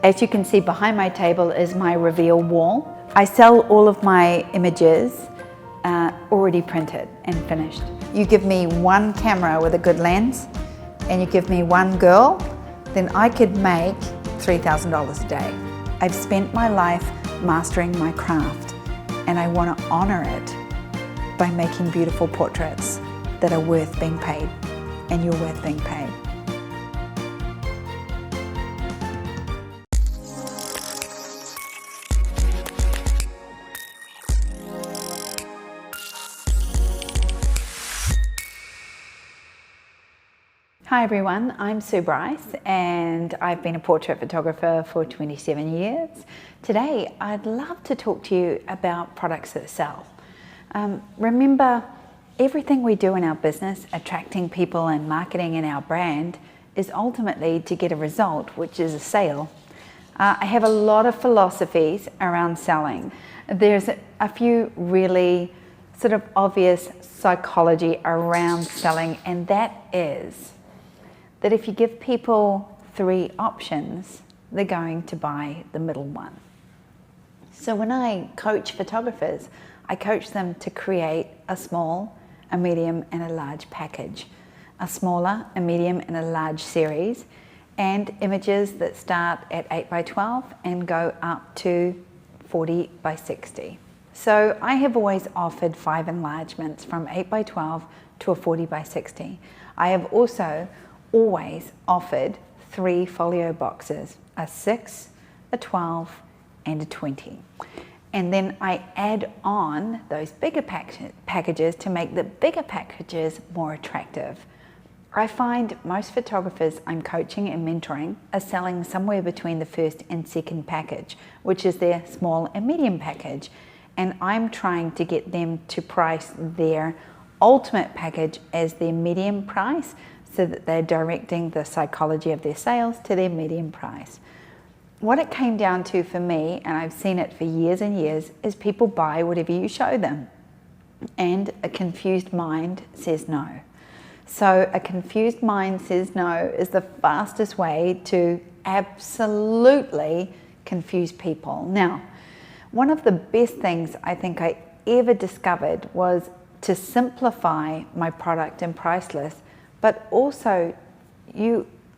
As you can see, behind my table is my reveal wall. I sell all of my images already printed and finished. You give me one camera with a good lens and you give me one girl, then I could make $3,000 a day. I've spent my life mastering my craft and I want to honor it by making beautiful portraits that are worth being paid, and you're worth being paid. Hi everyone, I'm Bryce and I've been a portrait photographer for 27 years. Today I'd love to talk to you about products that sell. Remember, everything we do in our business, attracting people and marketing in our brand, is ultimately to get a result, which is a sale. I have a lot of philosophies around selling. There's a few really sort of obvious psychology around selling, and that is that if you give people 3 options, they're going to buy the middle one. So when I coach photographers, I coach them to create a small, a medium, and a large package. A smaller, a medium, and a large series, and images that start at 8x12 and go up to 40x60. So I have always offered 5 enlargements from 8x12 to a 40x60. I have also always offered 3 folio boxes, a 6, a 12, and a 20. And then I add on those bigger packages to make the bigger packages more attractive. I find most photographers I'm coaching and mentoring are selling somewhere between the first and second package, which is their small and medium package. And I'm trying to get them to price their ultimate package as their medium price, so that they're directing the psychology of their sales to their medium price. What it came down to for me, and I've seen it for years and years, is people buy whatever you show them. And a confused mind says no. So a confused mind says no is the fastest way to absolutely confuse people. Now, one of the best things I think I ever discovered was to simplify my product and price list. But also,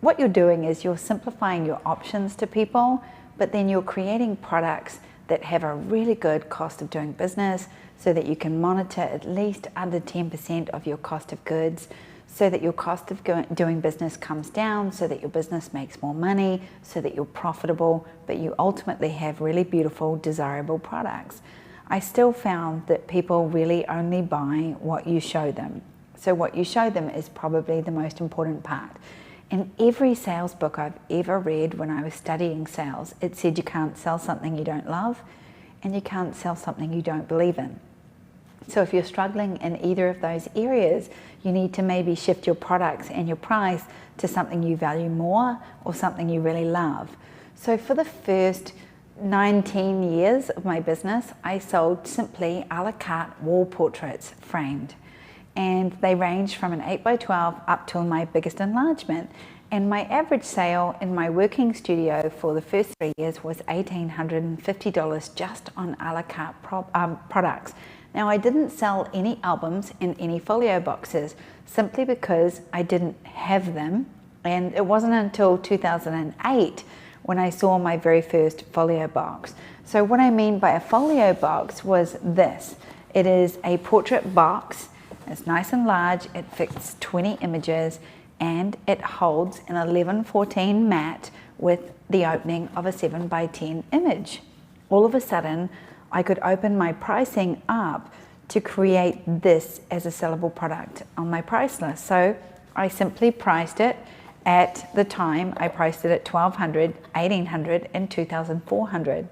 what you're doing is you're simplifying your options to people, but then you're creating products that have a really good cost of doing business so that you can monitor at least under 10% of your cost of goods, so that your cost of doing business comes down, so that your business makes more money, so that you're profitable, but you ultimately have really beautiful, desirable products. I still found that people really only buy what you show them. So what you show them is probably the most important part. In every sales book I've ever read when I was studying sales, it said you can't sell something you don't love and you can't sell something you don't believe in. So if you're struggling in either of those areas, you need to maybe shift your products and your price to something you value more or something you really love. So for the first 19 years of my business, I sold simply a la carte wall portraits framed. And they ranged from an 8x12 up to my biggest enlargement. And my average sale in my working studio for the first 3 years was $1,850 just on a la carte products. Now, I didn't sell any albums in any folio boxes simply because I didn't have them. And it wasn't until 2008 when I saw my very first folio box. So what I mean by a folio box was this. It is a portrait box. It's nice and large, it fits 20 images, and it holds an 11:14 matte with the opening of a 7x10 image. All of a sudden, I could open my pricing up to create this as a sellable product on my price list. So I simply priced it at the time, I priced it at $1,200, $1,800, and $2,400.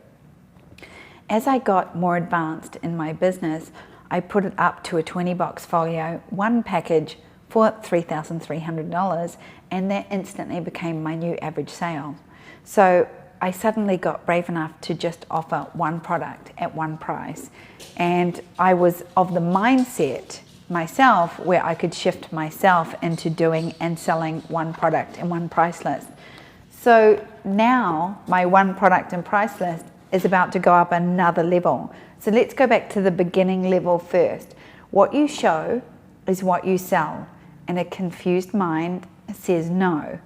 As I got more advanced in my business, I put it up to a 20-box folio, one package for $3,300, and that instantly became my new average sale. So I suddenly got brave enough to just offer one product at one price. And I was of the mindset myself where I could shift myself into doing and selling one product and one price list. So now my one product and price list is about to go up another level. So let's go back to the beginning level first. What you show is what you sell, and a confused mind says no.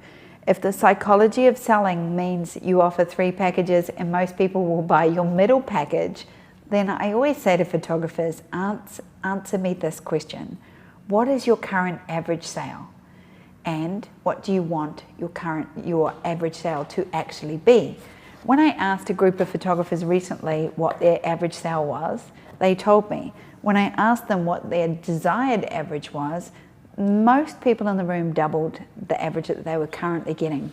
If the psychology of selling means you offer 3 packages and most people will buy your middle package, then I always say to photographers, answer me this question. What is your current average sale? And what do you want your average sale to actually be? When I asked a group of photographers recently what their average sale was, they told me. When I asked them what their desired average was, most people in the room doubled the average that they were currently getting.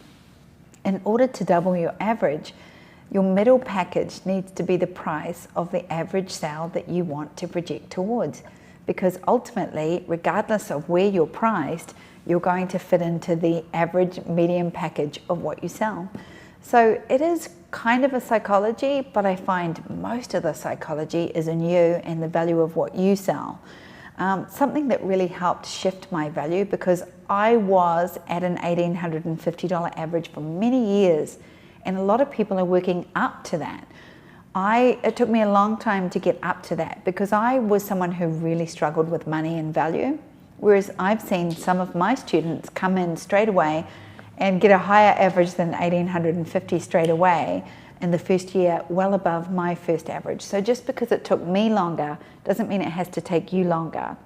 In order to double your average, your middle package needs to be the price of the average sale that you want to project towards. Because ultimately, regardless of where you're priced, you're going to fit into the average medium package of what you sell. So it is kind of a psychology, but I find most of the psychology is in you and the value of what you sell. Something that really helped shift my value, because I was at an $1,850 average for many years, and a lot of people are working up to that. It took me a long time to get up to that because I was someone who really struggled with money and value, whereas I've seen some of my students come in straight away and get a higher average than $1,850 straight away in the first year, well above my first average. So just because it took me longer doesn't mean it has to take you longer.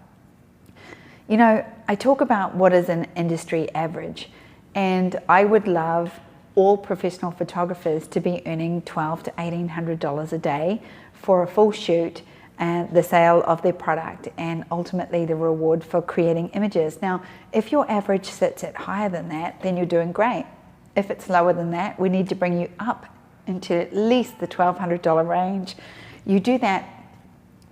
You know, I talk about what is an industry average, and I would love all professional photographers to be earning $1,200 to $1,800 a day for a full shoot and the sale of their product, and ultimately the reward for creating images. Now, if your average sits at higher than that, then you're doing great. If it's lower than that, we need to bring you up into at least the $1,200 range. You do that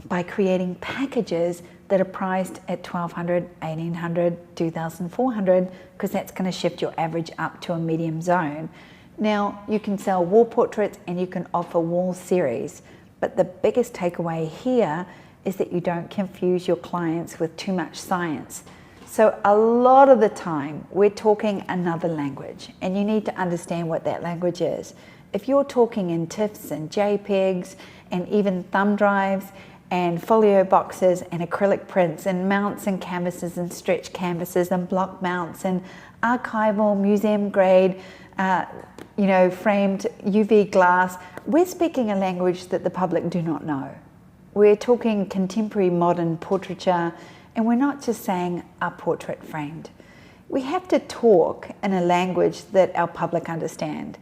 by creating packages that are priced at $1,200, $1,800, $2,400, because that's going to shift your average up to a medium zone. Now, you can sell wall portraits and you can offer wall series, but the biggest takeaway here is that you don't confuse your clients with too much science. So a lot of the time, we're talking another language, and you need to understand what that language is. If you're talking in TIFFs and JPEGs and even thumb drives and folio boxes and acrylic prints and mounts and canvases and stretch canvases and block mounts and archival, museum grade, framed UV glass, we're speaking a language that the public do not know. We're talking contemporary modern portraiture, and we're not just saying a portrait framed. We have to talk in a language that our public understand.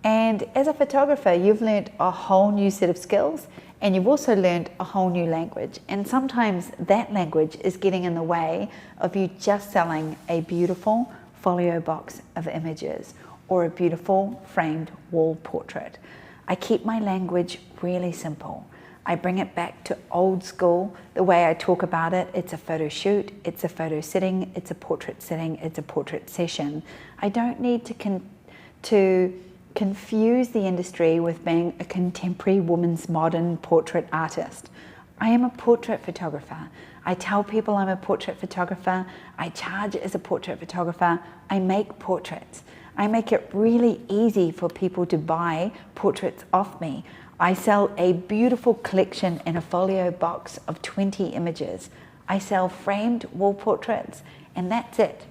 And as a photographer, you've learned a whole new set of skills, and you've also learned a whole new language. And sometimes that language is getting in the way of you just selling a beautiful folio box of images or a beautiful framed wall portrait. I keep my language really simple. I bring it back to old school, the way I talk about it. It's a photo shoot, it's a photo sitting, it's a portrait sitting, it's a portrait session. I don't need to confuse the industry with being a contemporary woman's modern portrait artist. I am a portrait photographer. I tell people I'm a portrait photographer. I charge as a portrait photographer. I make portraits. I make it really easy for people to buy portraits off me. I sell a beautiful collection in a folio box of 20 images. I sell framed wall portraits, and that's it.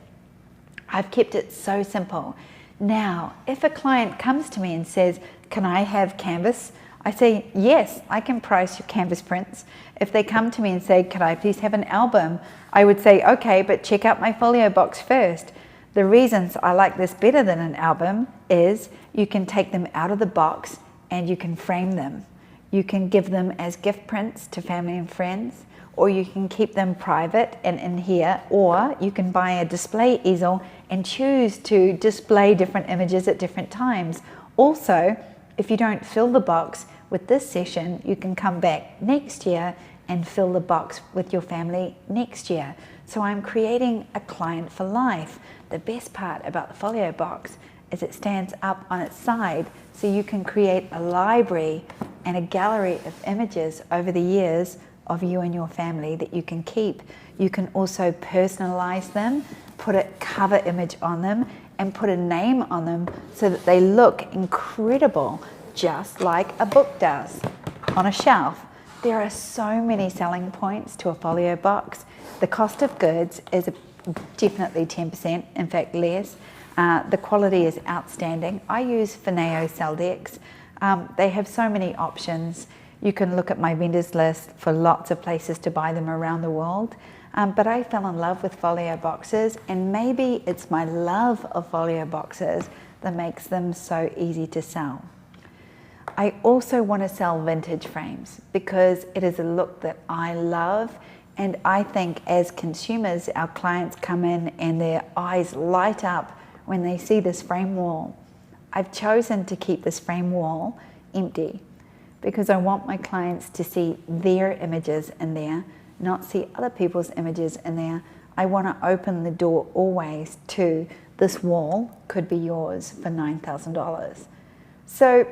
I've kept it so simple. Now, if a client comes to me and says, can I have canvas? I say, yes, I can price your canvas prints. If they come to me and say, could I please have an album? I would say, okay, but check out my folio box first. The reasons I like this better than an album is you can take them out of the box and you can frame them. You can give them as gift prints to family and friends, or you can keep them private and in here, or you can buy a display easel and choose to display different images at different times. Also, if you don't fill the box with this session, you can come back next year and fill the box with your family next year. So I'm creating a client for life. The best part about the folio box is it stands up on its side, so you can create a library and a gallery of images over the years of you and your family that you can keep. You can also personalize them put a cover image on them, and put a name on them so that they look incredible, just like a book does on a shelf. There are so many selling points to a folio box. The cost of goods is definitely 10%, in fact less. The quality is outstanding. I use Folio cell decks. They have so many options. You can look at my vendors list for lots of places to buy them around the world. But I fell in love with Folio Boxes, and maybe it's my love of Folio Boxes that makes them so easy to sell. I also want to sell vintage frames because it is a look that I love, and I think as consumers, our clients come in and their eyes light up when they see this frame wall. I've chosen to keep this frame wall empty because I want my clients to see their images in there, not see other people's images in there. I want to open the door always to this wall could be yours for $9,000. So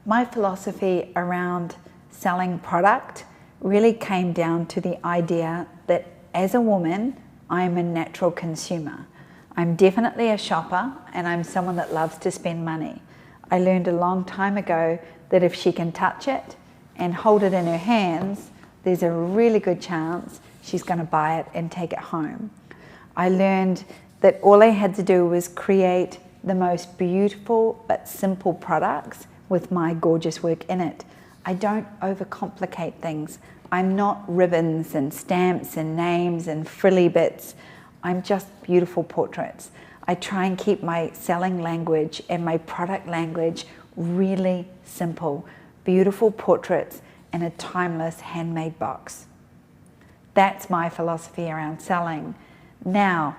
my philosophy around selling product really came down to the idea that as a woman, I'm a natural consumer. I'm definitely a shopper, and I'm someone that loves to spend money. I learned a long time ago that if she can touch it and hold it in her hands, there's a really good chance she's going to buy it and take it home. I learned that all I had to do was create the most beautiful but simple products with my gorgeous work in it. I don't overcomplicate things. I'm not ribbons and stamps and names and frilly bits. I'm just beautiful portraits. I try and keep my selling language and my product language really simple. Beautiful portraits in a timeless handmade box. That's my philosophy around selling. Now,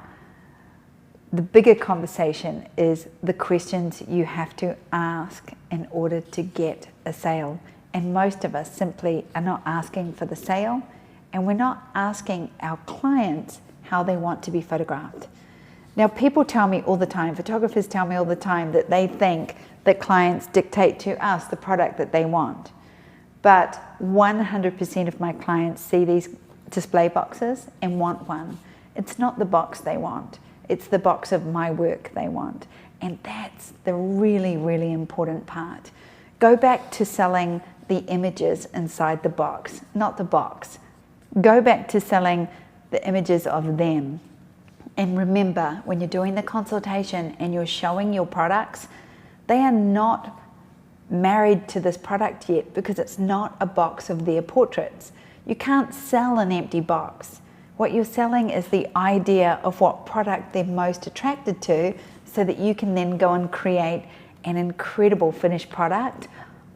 the bigger conversation is the questions you have to ask in order to get a sale. And most of us simply are not asking for the sale, and we're not asking our clients how they want to be photographed. Now, people tell me all the time, photographers tell me all the time that they think that clients dictate to us the product that they want. But 100% of my clients see these display boxes and want one. It's not the box they want. It's the box of my work they want. And that's the really, really important part. Go back to selling the images inside the box, not the box. Go back to selling the images of them. And remember, when you're doing the consultation and you're showing your products, they are not married to this product yet because it's not a box of their portraits. You can't sell an empty box. What you're selling is the idea of what product they're most attracted to so that you can then go and create an incredible finished product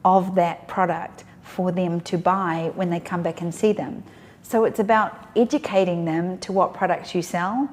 of that product for them to buy when they come back and see them. So it's about educating them to what products you sell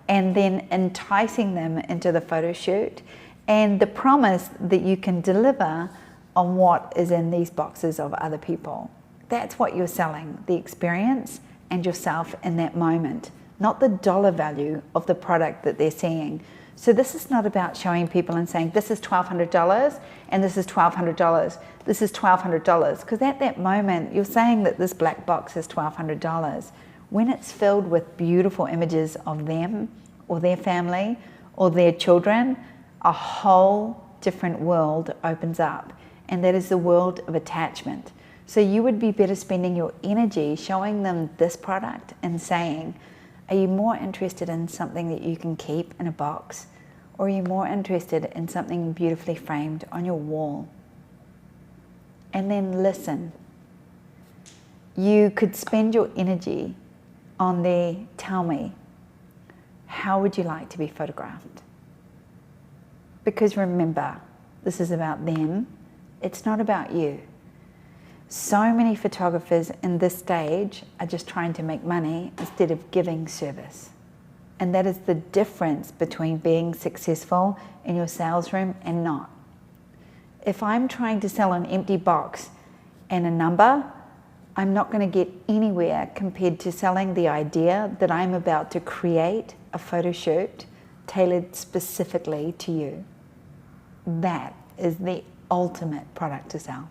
and then enticing them into the photo shoot and the promise that you can deliver on what is in these boxes of other people. That's what you're selling, the experience and yourself in that moment, not the dollar value of the product that they're seeing. So this is not about showing people and saying, this is $1,200 and this is $1,200. This is $1,200, because at that moment you're saying that this black box is $1,200. When it's filled with beautiful images of them or their family or their children, a whole different world opens up, and that is the world of attachment. So you would be better spending your energy showing them this product and saying, are you more interested in something that you can keep in a box, or are you more interested in something beautifully framed on your wall? And then listen. You could spend your energy on the tell me, how would you like to be photographed? Because remember, this is about them, it's not about you. So many photographers in this stage are just trying to make money instead of giving service. And that is the difference between being successful in your sales room and not. If I'm trying to sell an empty box and a number, I'm not going to get anywhere compared to selling the idea that I'm about to create a photo shoot tailored specifically to you. That is the ultimate product to sell.